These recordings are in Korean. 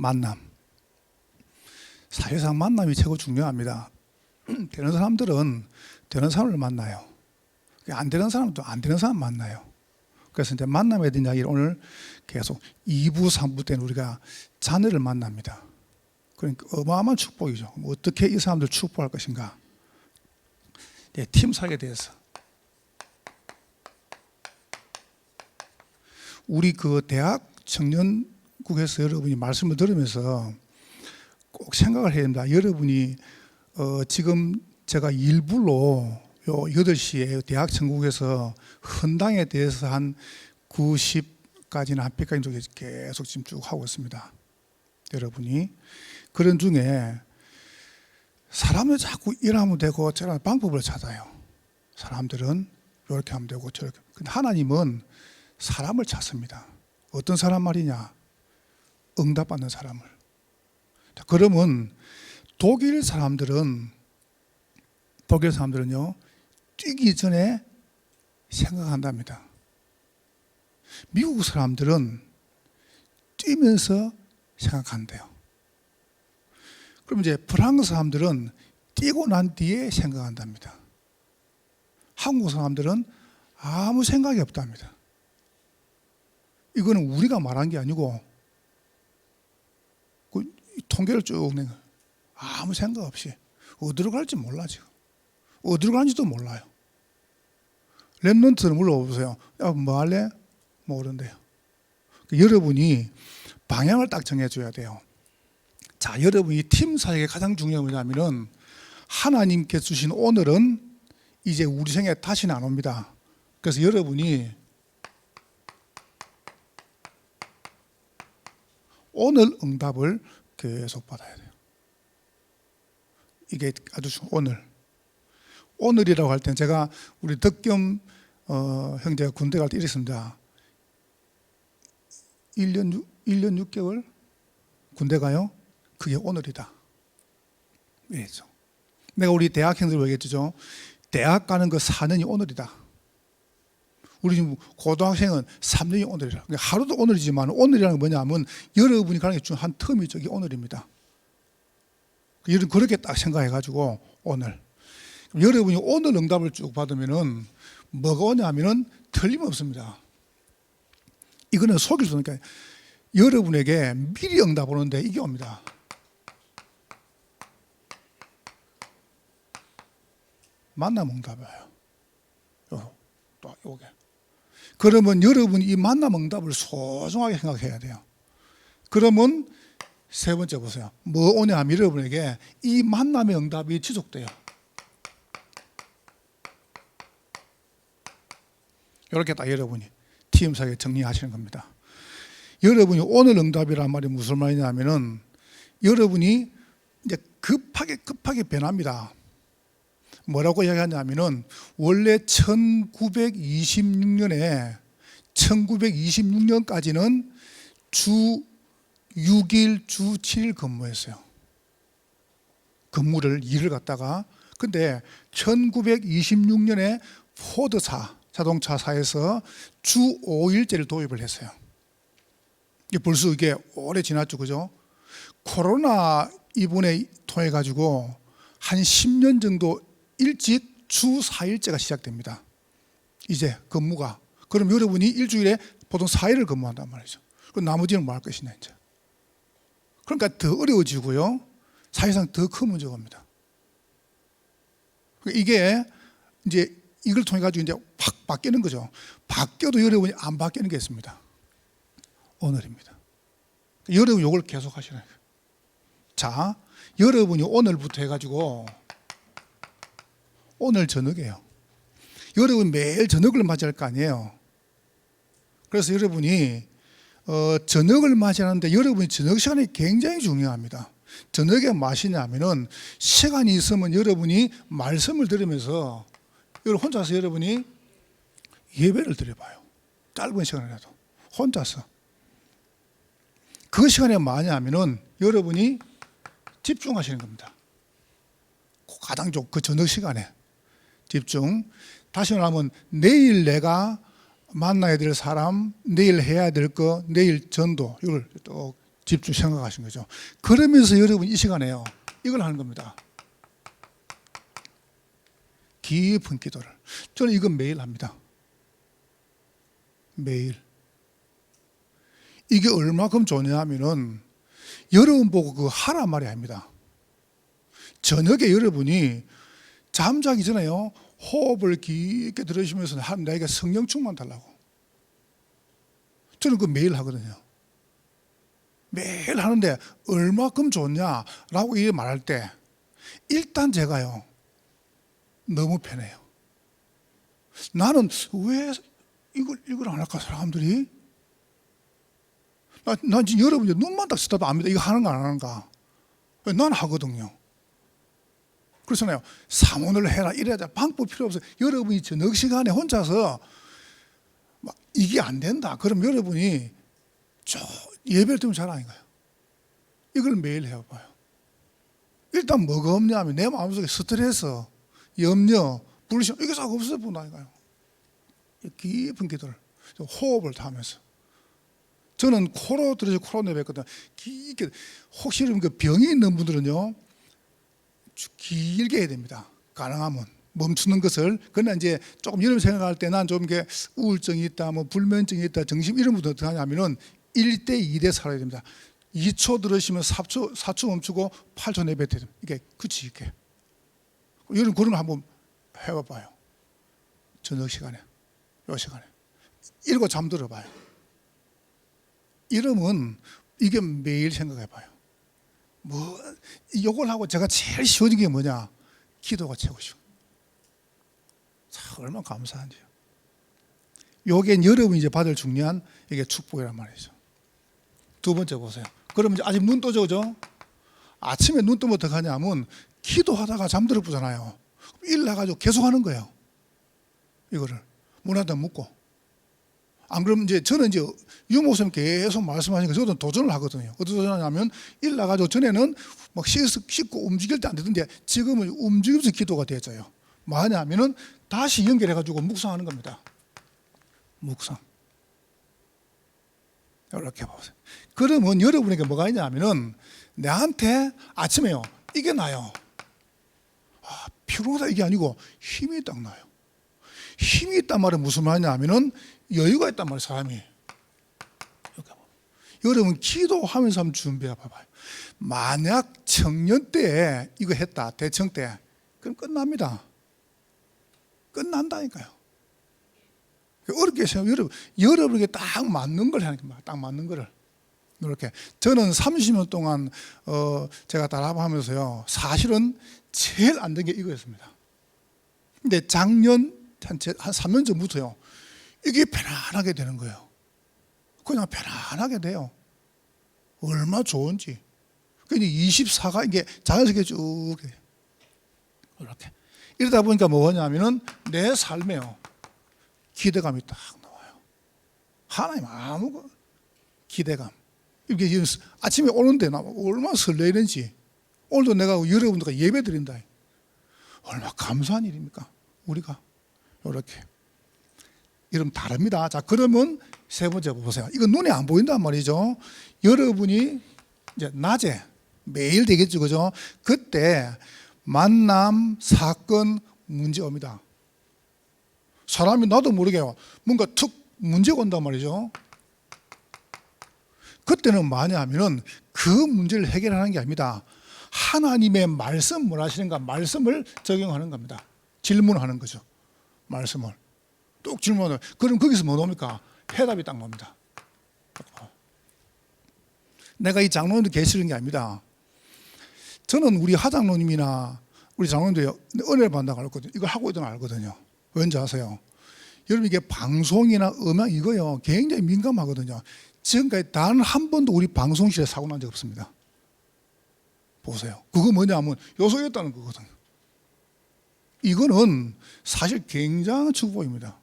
만남. 사실상 만남이 최고 중요합니다. 되는 사람들은 되는 사람을 만나요. 안 되는 사람도 안 되는 사람 만나요. 그래서 이제 만남에 대한 이야기를 오늘 계속 2부, 3부 때는 우리가 자녀를 만납니다. 그러니까 어마어마한 축복이죠. 어떻게 이 사람들 축복할 것인가. 네, 팀 사역에 대해서. 우리 그 대학 청년국에서 여러분이 말씀을 들으면서 꼭 생각을 해야 됩니다. 여러분이 지금 제가 일부러 요 8시에 대학 청국에서 헌당에 대해서 한 90까지나 한 100까지 정도 계속 지금 쭉 하고 있습니다. 여러분이 그런 중에 사람들 자꾸 이러면 되고 저런 방법을 찾아요. 사람들은 이렇게 하면 되고 저렇게. 근데 하나님은 사람을 찾습니다. 어떤 사람 말이냐? 응답받는 사람을. 자, 그러면 독일 사람들은요 뛰기 전에 생각한답니다. 미국 사람들은 뛰면서 생각한대요. 그럼 이제 프랑스 사람들은 뛰고 난 뒤에 생각한답니다. 한국 사람들은 아무 생각이 없답니다. 이거는 우리가 말한 게 아니고 그 통계를 쭉 낸 거예요. 아무 생각 없이 어디로 갈지 몰라. 지금 어디로 가는지도 몰라요. 랩런트를 물어보세요. 야, 뭐 할래? 모른대요. 여러분이 방향을 딱 정해줘야 돼요. 자, 여러분이 팀 사역에 가장 중요한 게 뭐냐면은 하나님께서 주신 오늘은 이제 우리 생에 다시는 안 옵니다. 그래서 여러분이 오늘 응답을 계속 받아야 돼요. 이게 아주 오늘이라고 할 땐 제가 우리 덕겸 형제가 군대 갈 때 이랬습니다. 1년 6개월 군대 가요? 그게 오늘이다. 이랬죠. 내가 우리 대학 형들 얘기했죠. 대학 가는 그 4년이 오늘이다. 우리 지금 고등학생은 3년이 오늘이라. 하루도 오늘이지만 오늘이라는 게 뭐냐면 여러분이 가는 게 중 한 텀이 저기 오늘입니다. 그렇게 딱 생각해가지고 오늘. 여러분이 오늘 응답을 쭉 받으면은 뭐가 오냐면은 틀림없습니다. 이거는 속일 수 없으니까 여러분에게 미리 응답 오는데 이게 옵니다. 만남 응답이에요. 또 요게. 그러면 여러분이 이 만남 응답을 소중하게 생각해야 돼요. 그러면 세 번째 보세요. 뭐 오냐 하면 여러분에게 이 만남의 응답이 지속돼요. 이렇게 딱 여러분이 팀 사역에 정리하시는 겁니다. 여러분이 오늘 응답이란 말이 무슨 말이냐면은 여러분이 이제 급하게 변합니다. 뭐라고 이야기하냐면은 원래 1926년까지는 주 6일, 주 7일 근무했어요. 일을 갖다가. 근데 1926년에 포드사 자동차사에서 주 5일제를 도입을 했어요. 벌써 이게 오래 지났죠, 그죠? 코로나 이번에 통해 가지고 한 10년 정도 일찍 주 4일제가 시작됩니다. 이제 근무가. 그럼 여러분이 일주일에 보통 4일을 근무한단 말이죠. 그럼 나머지는 뭐 할 것이냐 이제. 그러니까 더 어려워지고요. 사실상 더 큰 문제가 옵니다. 이게 이제 이걸 통해 가지고 이제 확 바뀌는 거죠. 바뀌어도 여러분이 안 바뀌는 게 있습니다. 오늘입니다. 여러분 이걸 계속 하시는 거예요. 자, 여러분이 오늘부터 해가지고 오늘 저녁이에요. 여러분 매일 저녁을 맞이할 거 아니에요. 그래서 여러분이 저녁을 맞이하는데 여러분이 저녁 시간이 굉장히 중요합니다. 저녁에 마시냐면은 시간이 있으면 여러분이 말씀을 들으면서 혼자서 여러분이 예배를 드려봐요. 짧은 시간이라도 혼자서. 그 시간에 뭐하냐면은 여러분이 집중하시는 겁니다. 가장 좋은 그 저녁 시간에 집중. 다시 말하면 내일 내가 만나야 될 사람, 내일 해야 될 거, 내일 전도 이걸 또 집중 생각하신 거죠. 그러면서 여러분 이 시간에요, 이걸 하는 겁니다. 깊은 기도를. 저는 이거 매일 합니다. 매일. 이게 얼마큼 좋냐 하면은 여러분 보고 그거 하란 말이 아닙니다. 저녁에 여러분이 잠자기 전에요, 호흡을 깊게 들으시면서 나에게 성령 충만 달라고. 저는 그거 매일 하거든요. 매일 하는데 얼마큼 좋냐라고 이 말할 때 일단 제가요, 너무 편해요. 나는 왜 이걸 안 할까, 사람들이? 난 지금 여러분이 눈만 딱 쓰다도 압니다. 이거 하는가 안 하는가. 난 하거든요. 그렇잖아요. 사문을 해라, 이래야 돼. 방법 필요 없어요. 여러분이 저녁 시간에 혼자서 막 이게 안 된다. 그럼 여러분이 예배를 드리면 잘 아닌가요? 이걸 매일 해봐요. 일단 뭐가 없냐 하면 내 마음속에 스트레스, 염려, 불신, 이게 싹 없어 본다니까요. 깊은 기도를, 호흡을 다 하면서. 저는 코로 들어서 코로 내뱉거든요. 깊게. 혹시 그 병이 있는 분들은요, 길게 해야 됩니다. 가능하면 멈추는 것을. 그러나 이제 조금 이런 생각할 때 난 좀 이게 우울증이 있다, 뭐 불면증이 있다, 정신 이런 분들 어떻게 하냐면은 1대 2대 살아야 됩니다. 2초 들으시면 4초 멈추고 8초 내뱉어야 됩니다. 이게 그치 있게. 여러분 그런 거 한번 해봐봐요. 저녁 시간에, 요 시간에 이러고 잠들어봐요. 이러면 이게 매일 생각해봐요. 뭐 이걸 하고 제가 제일 쉬워진 게 뭐냐? 기도가 최고 쉬워. 참 얼마나 감사한지요. 요게 여러분이 이제 받을 중요한 이게 축복이란 말이죠. 두 번째 보세요. 그러면 이제 아직 눈 떠져, 그죠? 아침에 눈 뜨면 어떻게 하냐면 기도하다가 잠들어 보잖아요. 일나가지고 계속 하는 거예요. 이거를 문한테 묻고. 안 그러면 이제 저는 이제 유목사님 계속 말씀하시니까 저도 도전을 하거든요. 어떤 도전하냐면 일나가지고 전에는 막 씻고 움직일 때 안 되던데 지금은 움직이면서 기도가 되어져요. 뭐하냐면은 다시 연결해가지고 묵상하는 겁니다. 묵상. 이렇게 보세요. 그러면 여러분에게 뭐가 있냐면은 내한테 아침에요, 이게 나요. 피곤하다 이게 아니고 힘이 딱 나요. 힘이 있단 말은 무슨 말이냐면은 여유가 있단 말이에요, 사람이. 여러분 기도하면서 한번 준비해 봐봐요. 만약 청년 때 이거 했다, 대청 때, 그럼 끝납니다. 끝난다니까요. 어렵게 생각해요. 여러분에게 딱 맞는 걸 하는 겁니다. 딱 맞는 거를. 이렇게. 저는 30년 동안 제가 따라하면서요, 사실은 제일 안 된 게 이거였습니다. 근데 작년 한 3년 전부터요, 이게 편안하게 되는 거예요. 그냥 편안하게 돼요. 얼마나 좋은지. 그러니까 24가 이게 자연스럽게 쭉 이렇게. 이러다 보니까 뭐냐면은 내 삶에요, 기대감이 딱 나와요. 하나님 아무 기대감. 이게 아침에 오는데 나 얼마나 설레는지. 오늘도 내가 여러분들과 예배 드린다. 얼마나 감사한 일입니까? 우리가 이렇게. 이러면 다릅니다. 자, 그러면 세 번째 보세요. 이거 눈에 안 보인단 말이죠. 여러분이 이제 낮에 매일 되겠죠, 그죠? 그때 만남, 사건, 문제 옵니다. 사람이 나도 모르게요, 뭔가 툭 문제가 온단 말이죠. 그때는 뭐냐면은 그 문제를 해결하는 게 아닙니다. 하나님의 말씀 뭘 하시는가, 말씀을 적용하는 겁니다. 질문하는 거죠. 말씀을 뚝 질문을. 그럼 거기서 뭐 나옵니까? 해답이 딱 나옵니다. 내가 이 장로님들 계시는 게 아닙니다. 저는 우리 하장로님이나 우리 장로님들 은혜를 받는다고 알거든요. 이걸 하고 있다는 알거든요. 왠지 아세요? 여러분 이게 방송이나 음악 이거요, 굉장히 민감하거든요. 지금까지 단 한 번도 우리 방송실에 사고 난 적 없습니다. 보세요. 그거 뭐냐면 요소였다는 거거든요. 이거는 사실 굉장한 축복입니다.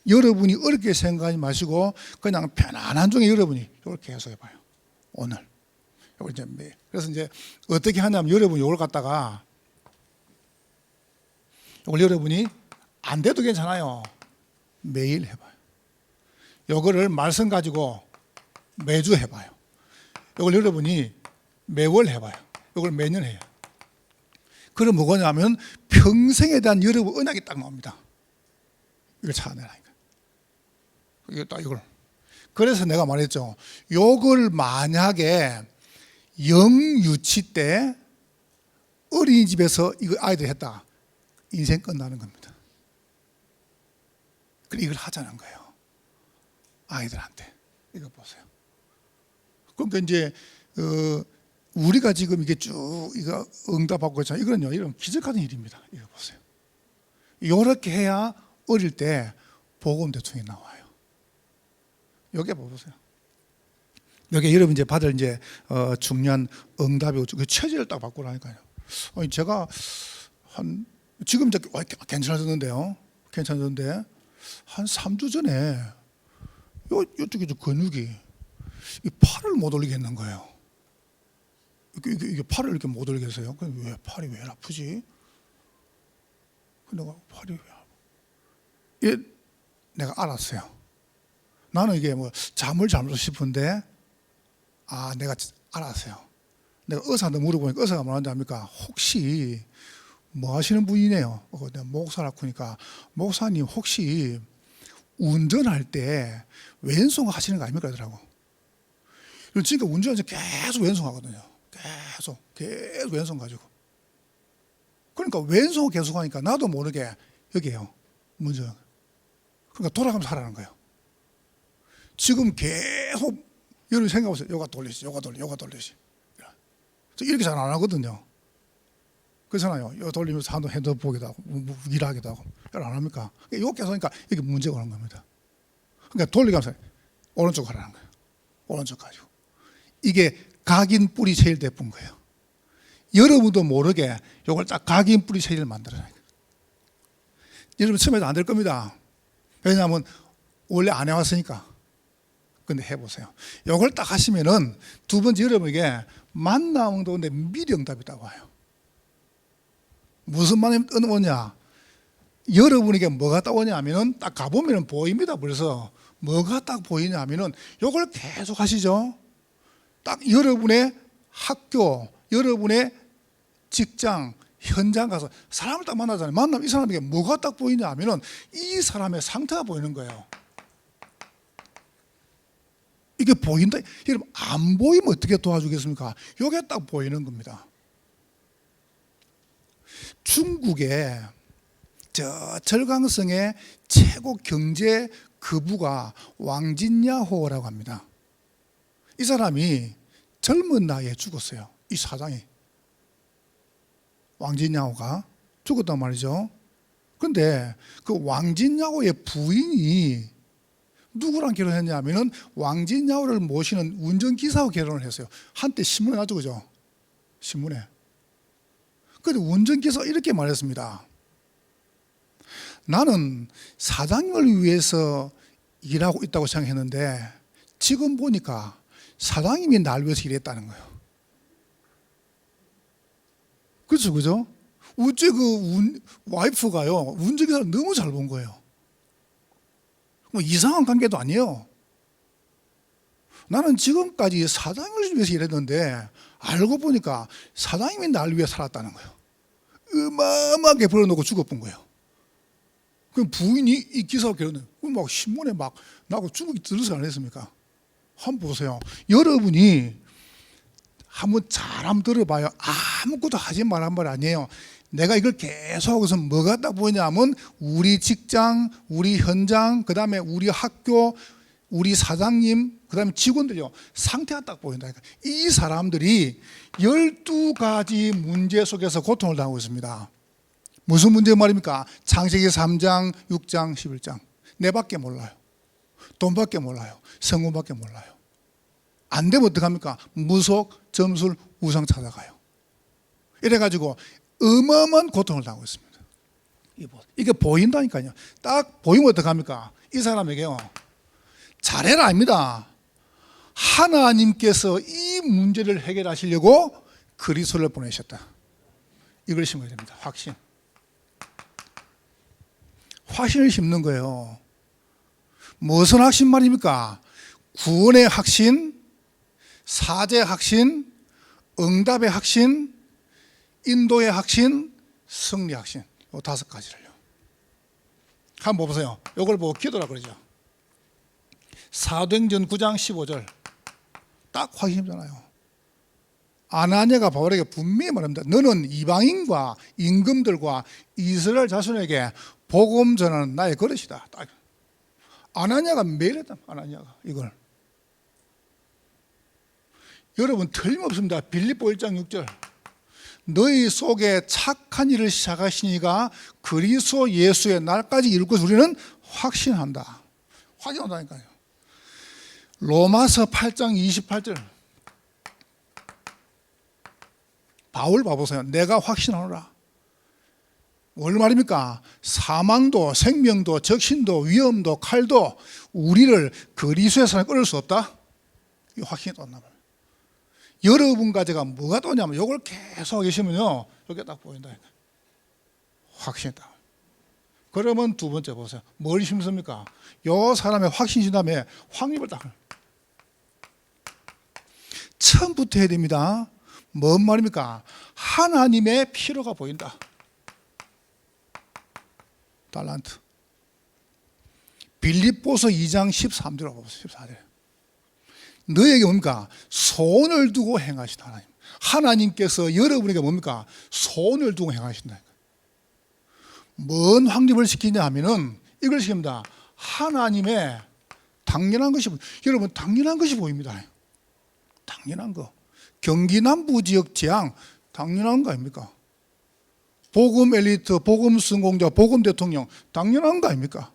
여러분이 어렵게 생각하지 마시고 그냥 편안한 중에 여러분이 이렇게 해서 해봐요. 오늘. 그래서 이제 어떻게 하냐면 여러분이 이걸 갖다가 이걸 여러분이 안 돼도 괜찮아요. 매일 해봐요. 이거를 말씀 가지고 매주 해봐요. 이걸 여러분이 매월 해봐요. 이걸 매년 해요. 그럼 뭐냐면 평생에 대한 여러분 언약이 딱 나옵니다. 이걸 찾아내라니까. 이거 딱 이걸. 그래서 내가 말했죠. 이걸 만약에 영유치 때 어린이집에서 이거 아이들이 했다. 인생 끝나는 겁니다. 그래 이걸 하자는 거예요. 아이들한테. 이거 보세요. 그러니까 이제 우리가 지금 이게 쭉 이거 응답하고 있잖아요. 이거는요, 이런 기적하는 일입니다. 이거 보세요. 이렇게 해야 어릴 때 복음 대통령이 나와요. 여기 보세요. 여기 여러분 이제 받을 이제 중요한 응답이고 그 체질을 딱 바꾸라니까요. 아니 제가 한 지금 이제 괜찮아졌는데요. 괜찮아졌는데 한 3주 전에 이쪽에 근육이 이 팔을 못 올리겠는 거예요. 이게 팔을 이렇게 못 올리겠어요. 왜 팔이 왜 아프지? 내가 팔이 왜 아파? 내가 알았어요. 나는 이게 뭐 잠을 잘못 싶은데 내가 알았어요. 내가 의사한테 물어보니까 의사가 뭐라는지 압니까? 혹시 뭐 하시는 분이네요. 내가 목사라고 하니까 목사님 혹시 운전할 때 왼손 하시는 거 아닙니까? 그러더라고. 그러니까 운전할 때 계속 왼손 하거든요. 계속 왼손 가지고. 그러니까 왼손 계속 하니까 나도 모르게 여기에요. 문제. 그러니까 돌아가면서 하라는 거예요. 지금 계속 여러분 생각해보세요. 요가 돌리시. 이렇게 잘 안 하거든요. 그렇잖아요. 요 돌리면서 한도 핸드 보기도 하고 일하기도 하고 잘 안 합니까? 요 계속 하니까 이게 문제가 오는 겁니다. 그러니까 돌리면서 오른쪽 하라는 거예요. 오른쪽 가지고. 이게 각인 뿌리 체질 대뿐 거예요. 여러분도 모르게 이걸 딱 각인 뿌리 체질을 만들어요. 여러분 처음에도 안 될 겁니다. 왜냐하면 원래 안 해왔으니까. 근데 해보세요. 이걸 딱 하시면은 두 번째 여러분에게 만남도 근데 미리 응답이 딱 와요. 무슨 말이 오냐? 여러분에게 뭐가 딱 오냐 하면은 딱 가보면은 보입니다. 그래서 뭐가 딱 보이냐 하면은 이걸 계속 하시죠. 딱 여러분의 학교, 여러분의 직장, 현장 가서 사람을 딱 만나잖아요. 만나면 이 사람에게 뭐가 딱 보이냐 하면은 이 사람의 상태가 보이는 거예요. 이게 보인다. 여러분 안 보이면 어떻게 도와주겠습니까? 이게 딱 보이는 겁니다. 중국의 저 절강성의 최고 경제 거부가 왕진야호라고 합니다. 이 사람이 젊은 나이에 죽었어요. 이 사장이. 왕진야호가 죽었단 말이죠. 그런데 그 왕진야호의 부인이 누구랑 결혼했냐 하면은 왕진야호를 모시는 운전기사하고 결혼을 했어요. 한때 신문에 나왔죠, 그죠? 신문에. 그런데 운전기사가 이렇게 말했습니다. 나는 사장님을 위해서 일하고 있다고 생각했는데 지금 보니까 사장님이 날 위해서 일했다는 거예요. 그렇죠, 그죠? 어째 와이프가요, 운전기사를 너무 잘 본 거예요. 뭐 이상한 관계도 아니에요. 나는 지금까지 사장님을 위해서 일했는데 알고 보니까 사장님이 날 위해 살았다는 거예요. 어마어마하게 벌어놓고 죽어본 거예요. 그 부인이 이 기사가 결혼해. 막 신문에 막 나고 죽기 들어서 안 했습니까? 한번 보세요. 여러분이 한번 잘 한번 들어봐요. 아무것도 하지 말란 말 아니에요. 내가 이걸 계속해서 뭐가 딱 보이냐면 우리 직장, 우리 현장, 그 다음에 우리 학교, 우리 사장님, 그 다음에 직원들요. 상태가 딱 보인다. 이 사람들이 12가지 문제 속에서 고통을 당하고 있습니다. 무슨 문제 말입니까? 창세기 3장, 6장, 11장. 내밖에 몰라요. 돈밖에 몰라요. 성공밖에 몰라요. 안 되면 어떡합니까? 무속, 점술, 우상 찾아가요. 이래가지고 어마어마한 고통을 당하고 있습니다. 이게 보인다니까요. 딱 보이면 어떡합니까? 이 사람에게요. 잘해라 아닙니다. 하나님께서 이 문제를 해결하시려고 그리스도를 보내셨다. 이걸 심어야 됩니다. 확신. 확신을 심는 거예요. 무슨 확신 말입니까? 구원의 확신, 사제 확신, 응답의 확신, 인도의 확신, 승리 확신. 이 5가지를요. 한번 보세요. 이걸 보고 기도라 그러죠. 사도행전 9장 15절 딱 확인이잖아요. 아나니아가 바울에게 분명히 말합니다. 너는 이방인과 임금들과 이스라엘 자손에게 복음 전하는 나의 그릇이다. 딱. 아나니아가 매일 했다. 아나니아가 이걸. 여러분 틀림없습니다. 빌립보 1장 6절 너희 속에 착한 일을 시작하시니가 그리스도 예수의 날까지 이룰 것을 우리는 확신한다. 확인한다니까요. 로마서 8장 28절 바울 봐보세요. 내가 확신하노라. 뭘 말입니까? 사망도 생명도 적신도 위험도 칼도 우리를 그리스도에서 끊을 수 없다. 이 확신이 떴나 봐요. 여러분과 제가 뭐가 또냐면 이걸 계속 하고 계시면요 이렇게 딱 보인다. 확신이다. 그러면 두 번째 보세요. 뭘 심습니까? 이 사람의 확신이 다음에 확립을 딱. 처음부터 해야 됩니다. 뭔 말입니까? 하나님의 필요가 보인다. 달란트. 빌립보서 2장 13절 보세요. 14절. 너에게 뭡니까? 소원을 두고 행하시다. 하나님. 하나님께서 여러분에게 뭡니까? 소원을 두고 행하신다. 뭔 확립을 시키냐 하면은 이걸 시킵니다. 하나님의 당연한 것이 여러분 당연한 것이 보입니다. 당연한 거. 경기 남부 지역 재앙 당연한 거 아닙니까? 복음 엘리트, 복음 성공자, 복음 대통령 당연한 거 아닙니까?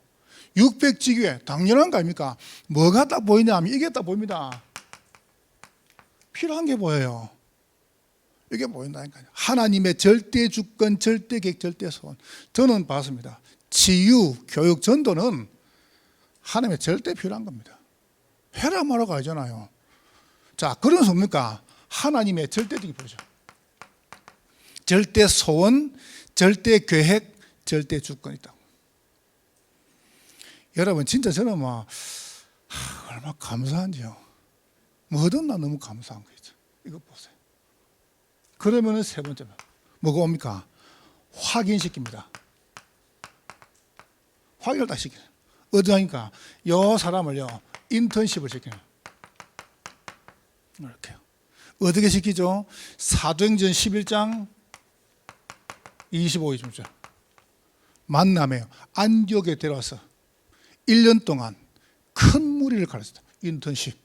600지교회 당연한 거 아닙니까? 뭐가 딱 보이냐 하면 이게 딱 보입니다. 필요한 게 보여요. 이게 보인다니까요. 하나님의 절대 주권, 절대 계획, 절대 소원. 저는 봤습니다. 치유, 교육, 전도는 하나님의 절대 필요한 겁니다. 해라 말하고 알잖아요. 자, 그러면서 뭡니까? 하나님의 절대적인 보죠. 절대 소원, 절대 계획, 절대 주권이 있다고. 여러분 진짜 저는 얼마나 감사한지요. 뭐든 나 너무 감사한 거죠. 이거 보세요. 그러면은 세 번째 뭐가 옵니까? 확인시킵니다. 확인을 다 시키는. 어디 하니까 이 사람을요 인턴십을 시키는. 이렇게요. 어떻게 시키죠? 사도행전 11장 25, 26절 만남에요. 안디옥에 데려와서 1년 동안 큰 무리를 가르쳤다. 인턴십이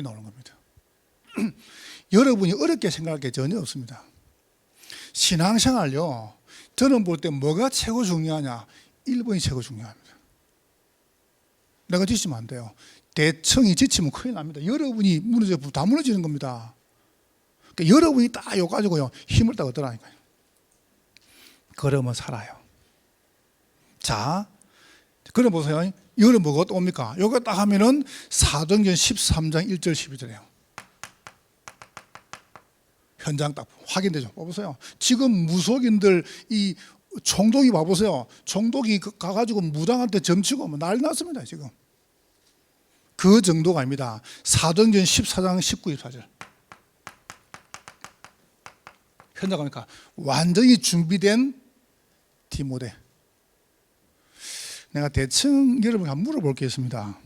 나오는 겁니다. 여러분이 어렵게 생각할 게 전혀 없습니다. 신앙생활요. 저는 볼 때 뭐가 최고 중요하냐? 1번이 최고 중요합니다. 내가 지치면 안 돼요. 대청이 지치면 큰일 납니다. 여러분이 무너져 다 무너지는 겁니다. 그러니까 여러분이 딱 이거 가지고요 힘을 딱 얻으라니까요. 그러면 살아요. 자, 그럼 보세요. 이거는 뭐가 또 옵니까? 이거 딱 하면은 사도행전 13장 1절 12절이에요. 현장 딱 확인되죠. 봐보세요. 지금 무속인들 이 총독이 봐보세요. 총독이 가가지고 무당한테 점치고 난리 났습니다. 지금. 그 정도가 아닙니다. 사도행전 14장 19, 24절. 현장 가니까 완전히 준비된 디모데. 내가 대충 여러분께 한번 물어볼 게 있습니다.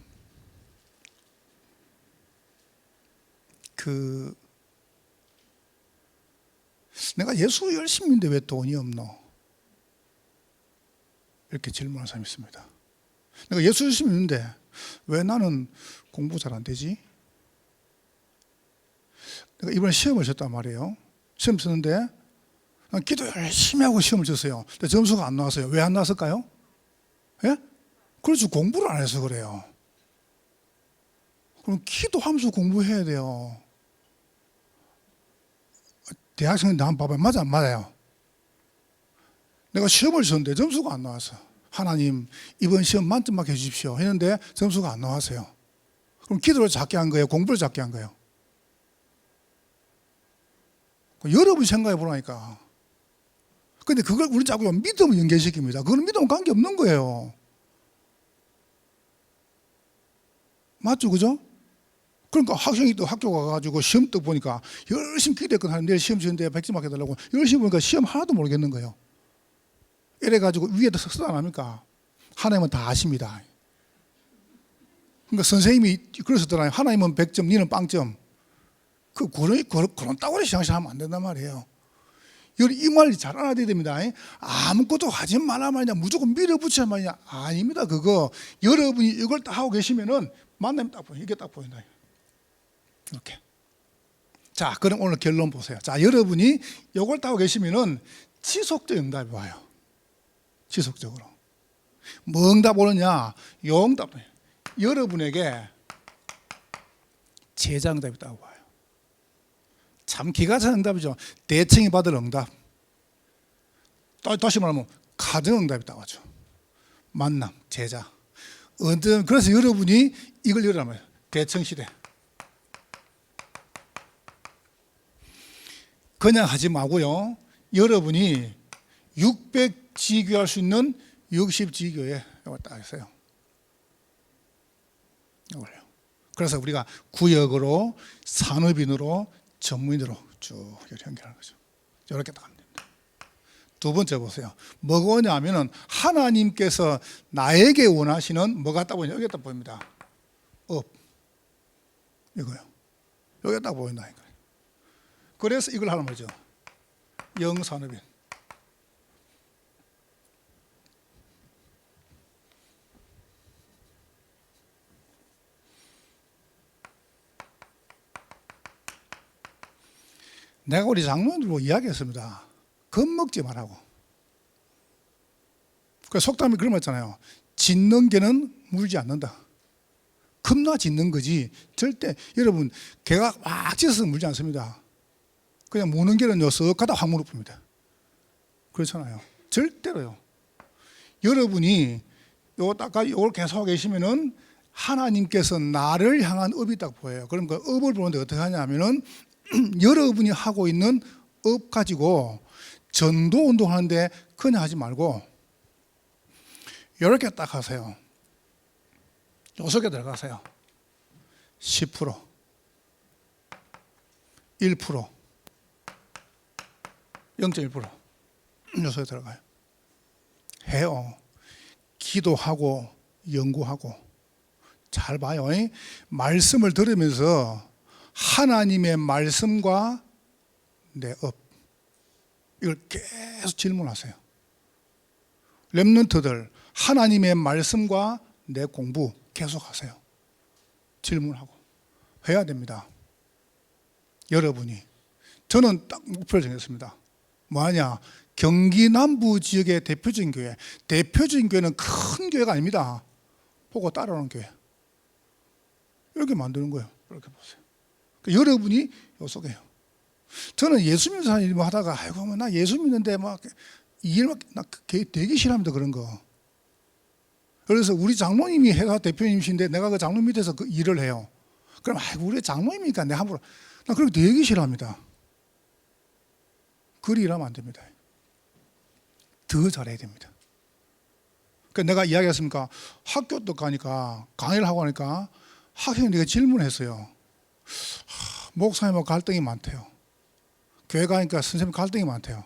내가 예수 열심히 믿는데 왜 돈이 없노? 이렇게 질문하는 사람이 있습니다. 내가 예수 열심히 믿는데 왜 나는 공부 잘 안 되지? 내가 이번에 시험을 쳤단 말이에요. 시험 쳤는데 기도 열심히 하고 시험을 쳤어요. 근데 점수가 안 나왔어요. 왜 안 나왔을까요? 예? 그렇지, 공부를 안 해서 그래요. 그럼 기도하면서 공부해야 돼요. 대학생인데 한번 봐봐요. 맞아, 안 맞아요? 내가 시험을 쳤는데 점수가 안 나왔어. 하나님, 이번 시험 만점만 해주십시오. 했는데 점수가 안 나왔어요. 그럼 기도를 작게 한 거예요? 공부를 작게 한 거예요? 여러분이 생각해 보라니까. 근데 그걸 우리 자꾸 믿음을 연결시킵니다. 그건 믿음은 관계없는 거예요. 맞죠, 그죠? 그러니까 학생이 또 학교 가가지고 시험 또 보니까 열심히 기대했거든. 하는데 내일 시험 치는데 100점 맞게 달라고 열심히 보니까 시험 하나도 모르겠는 거예요. 이래가지고 위에다 쓰다 안 합니까? 하나님은 다 아십니다. 그러니까 선생님이 그러셨더라고요. 하나님은 100점, 니는 빵점. 그런 따구리 시장시하면 안 된단 말이에요. 이 말 잘 알아야 됩니다. 아무것도 하지 말란 말이냐, 무조건 밀어붙이란 말이냐. 아닙니다. 그거 여러분이 이걸 딱 하고 계시면은 만나면 딱 보여. 이게 딱 보인다. 이렇게. 자, 그럼 오늘 결론 보세요. 자, 여러분이 이걸 딱 하고 계시면은 지속적 응답이 와요. 지속적으로. 뭐 응답 오느냐? 요 응답. 여러분에게 제자 응답이 딱 와요. 참 기가 찬 응답이죠. 대청이 받을 응답. 다시 말하면 가정 응답이 딱 와죠. 만남, 제자. 그래서 여러분이 이걸 열어라면 대청 시대. 그냥 하지 마고요. 여러분이 600지교할 수 있는 60지교에 이걸 딱 했어요. 이걸요. 그래서 우리가 구역으로, 산업인으로, 전문인으로 쭉 연결하는 거죠. 이렇게 딱 하면 됩니다. 두 번째 보세요. 뭐가 오냐면은 하나님께서 나에게 원하시는 뭐가 딱 보이냐? 여기 딱 보입니다. 업. 이거요. 여기 딱 보인다니까요. 그래서 이걸 하는 거죠. 영산업인. 내가 우리 장로님들로 이야기했습니다. 겁먹지 말라고. 그 속담이 그런 거 있잖아요. 짖는 개는 물지 않는다. 겁나 짖는 거지. 절대 여러분 개가 막 짖어서 물지 않습니다. 그냥 무는 개는 녀석 가다 확 물어봅니다. 그렇잖아요. 절대로요. 여러분이 요걸 계속 하고 계시면은 하나님께서 나를 향한 업이 딱 보여요. 그럼 그 업을 보는데 어떻게 하냐면은 여러분이 하고 있는 업 가지고 전도 운동하는데 그냥 하지 말고 이렇게 딱 하세요. 요 속에 들어가세요. 10%, 1%, 0.1%. 요 속에 들어가요. 해요. 기도하고 연구하고 잘 봐요. 말씀을 들으면서 하나님의 말씀과 내 업, 이걸 계속 질문하세요. 렘넌트들 하나님의 말씀과 내 공부 계속하세요. 질문하고 해야 됩니다. 여러분이. 저는 딱 목표를 정했습니다. 뭐하냐? 경기 남부 지역의 대표적인 교회. 대표적인 교회는 큰 교회가 아닙니다. 보고 따라오는 교회. 이렇게 만드는 거예요. 이렇게 보세요. 여러분이 요 속에요. 저는 예수 믿는 사람 하다가 아이고 나 예수 믿는데 막 이해막 나 되게 싫어합니다. 그런 거. 그래서 우리 장로님이 회사 대표님이신데 내가 그 장로 밑에서 그 일을 해요. 그럼 아이고 우리 장로님이니까 내가 함부로 나 그런 거 되게 싫어합니다. 그리 일하면 안 됩니다. 더 잘해야 됩니다. 그러니까 내가 이야기했습니까? 학교도 가니까 강의를 하고 하니까 학생들이 질문했어요. 목사님하고 갈등이 많대요. 교회 가니까 선생님 갈등이 많대요.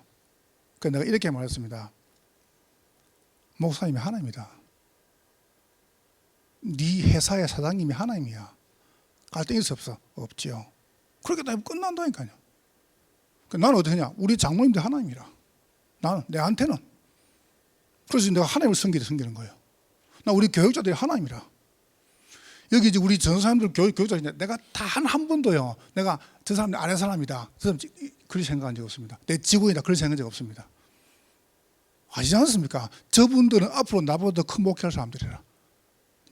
그래서 내가 이렇게 말했습니다. 목사님이 하나님이다. 네 회사의 사장님이 하나님이야. 갈등 있을 수 없어? 없지요. 그렇게 다 끝난다니까요. 나는 어떻게 하냐? 우리 장모님들 하나님이라. 나는 내한테는. 그래서 내가 하나님을 섬기는 거예요. 나 우리 교육자들이 하나님이라. 여기 이제 우리 전사님들 교육자인데 내가 단 한 번도요. 내가 저 사람 아래 사람이다. 저 사람 그렇게 생각한 적 없습니다. 내 직원이다. 그렇게 생각한 적 없습니다. 아시지 않습니까? 저분들은 앞으로 나보다 큰 목회할 사람들이라.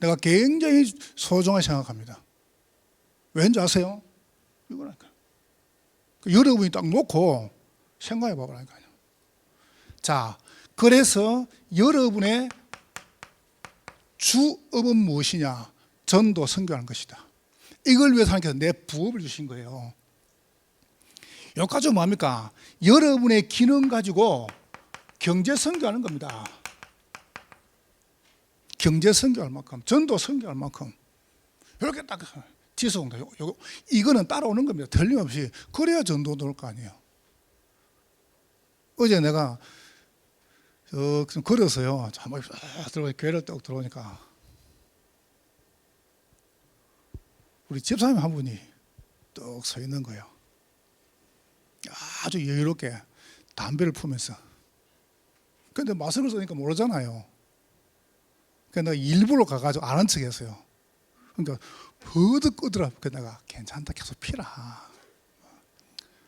내가 굉장히 소중하게 생각합니다. 왠지 아세요? 이거라니까. 여러분이 딱 놓고 생각해 봐보라니까요. 자, 그래서 여러분의 주업은 무엇이냐? 전도 선교하는 것이다. 이걸 위해서 하나님께서 내 부업을 주신 거예요. 여기까지 뭡니까? 여러분의 기능 가지고 경제 선교하는 겁니다. 경제 선교할 만큼, 전도 선교할 만큼 이렇게 딱 지속운동. 이거는 따라오는 겁니다. 틀림없이. 그래야 전도 올 거 아니에요. 어제 내가 좀 걸었어요. 한번 교회를 딱 들어오니까 우리 집사님 한 분이 뚝 서 있는 거예요. 아주 여유롭게 담배를 피우면서. 근데 마스크를 쓰니까 모르잖아요. 그러니까 내가 일부러 가가지고 아는 척 했어요. 그러니까 버득 끄더라. 그래서 내가 괜찮다, 계속 피라.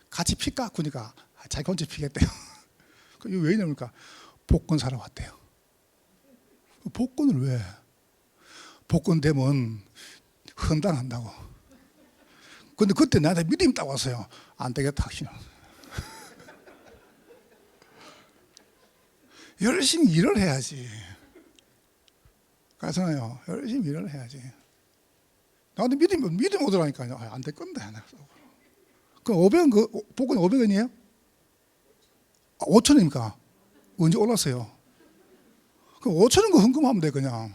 같이 필까? 그러니까 자기 혼자 피겠대요. 이거 왜 이러니까 복권 사러 왔대요. 복권을 왜? 복권 되면 헌당한다고. 근데 그때 나한테 믿음이 딱 왔어요. 안 되겠다, 확신. 열심히 일을 해야지. 그렇잖아요. 열심히 일을 해야지. 나한테 믿음 오더라니까요. 안 될 건데. 그럼 500원, 복권 500원이에요? 5천원입니까? 언제 올랐어요? 그럼 5천원 거 헌금하면 돼, 그냥.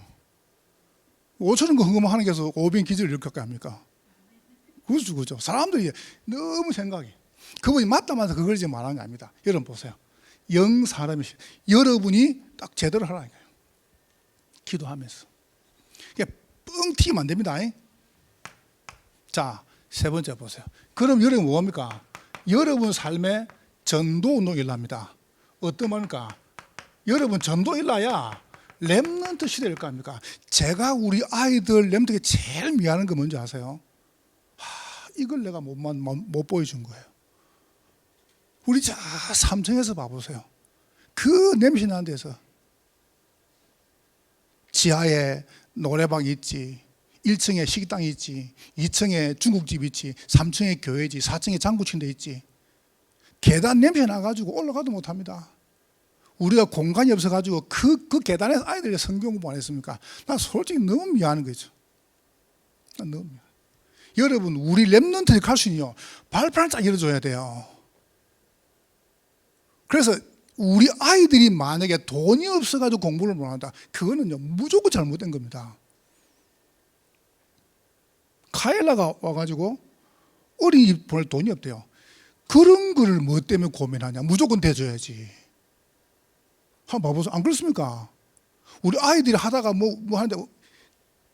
5천원 거 헌금하는 게 해서 500원 기절을 이렇게 합니까? 그죠. 사람들이 너무 생각이. 그분이 맞다 그걸 지금 말하는 게 아닙니다. 여러분 보세요. 영 사람이, 여러분이 딱 제대로 하라니까요. 기도하면서. 뻥 튀기면 안 됩니다. 자, 세 번째 보세요. 그럼 여러분 뭐합니까? 여러분 삶에 전도 운동이 일어납니다. 어떤 말입니까? 여러분 전도 일어나야 렘넌트 시대일 거 아닙니까? 제가 우리 아이들 렘넌트에게 제일 미안한 거 뭔지 아세요? 이걸 내가 못 보여준 거예요. 우리 저 3층에서 봐보세요. 그 냄새 나는 데서 지하에 노래방이 있지, 1층에 식당이 있지, 2층에 중국집이 있지, 3층에 교회지, 4층에 장구치인데 있지. 계단 냄새 나가지고 올라가도 못합니다. 우리가 공간이 없어가지고 그 계단에서 아이들이 성경 공부 안 했습니까? 나 솔직히 너무 미안한 거죠. 난 너무 미안. 여러분, 우리 렘넌트들 갈 수 있는요, 발판을 쫙 열어줘야 돼요. 그래서 우리 아이들이 만약에 돈이 없어가지고 공부를 못한다, 그거는요 무조건 잘못된 겁니다. 카일라가 와가지고 어린이 보낼 돈이 없대요. 그런 거를 뭐 때문에 고민하냐? 무조건 대줘야지. 한번 봐보세요. 안 그렇습니까? 우리 아이들이 하다가 뭐 하는데,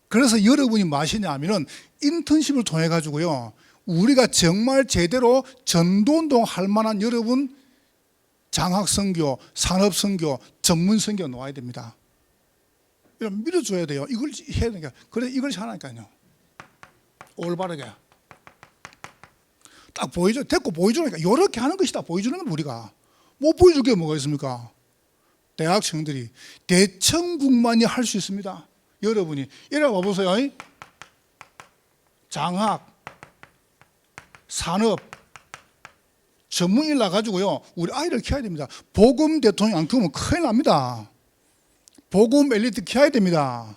그래서 여러분이 뭐 하시냐 하면은 인턴십을 통해 가지고요, 우리가 정말 제대로 전도운동 할 만한 여러분 장학선교, 산업선교, 전문선교 놓아야 됩니다. 이런 밀어줘야 돼요. 이걸 해야 되니까. 그래, 이걸 하라니까요. 올바르게. 딱 보여줘. 데리고 보여주니까. 이렇게 하는 것이다. 보여주는 건 우리가. 못 보여줄 게 뭐가 있습니까? 대학생들이 대청국만이 할 수 있습니다. 여러분이. 이래 봐보세요. 장학, 산업, 전문일 나가지고요, 우리 아이를 키워야 됩니다. 복음 대통령 안 키우면 큰일 납니다. 복음 엘리트 키워야 됩니다.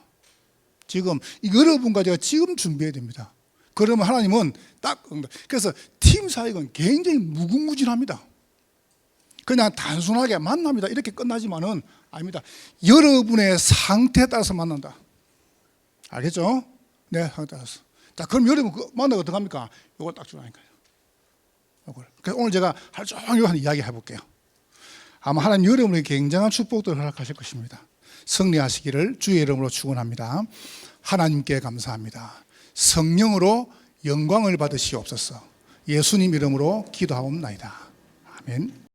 지금 여러분과 제가 지금 준비해야 됩니다. 그러면 하나님은 딱, 그래서 팀 사역은 굉장히 무궁무진합니다. 그냥 단순하게 만납니다 이렇게 끝나지만은 아닙니다. 여러분의 상태에 따라서 만난다. 알겠죠? 네, 상태에 따라서. 자, 그럼 여러분 만나고 어떻게 합니까? 이걸 딱 주라니까요. 그래서 오늘 제가 하루 종일 한 이야기 해볼게요. 아마 하나님 여러분에게 굉장한 축복들을 허락하실 것입니다. 승리하시기를 주의 이름으로 축원합니다. 하나님께 감사합니다. 성령으로 영광을 받으시옵소서. 예수님 이름으로 기도하옵나이다. 아멘.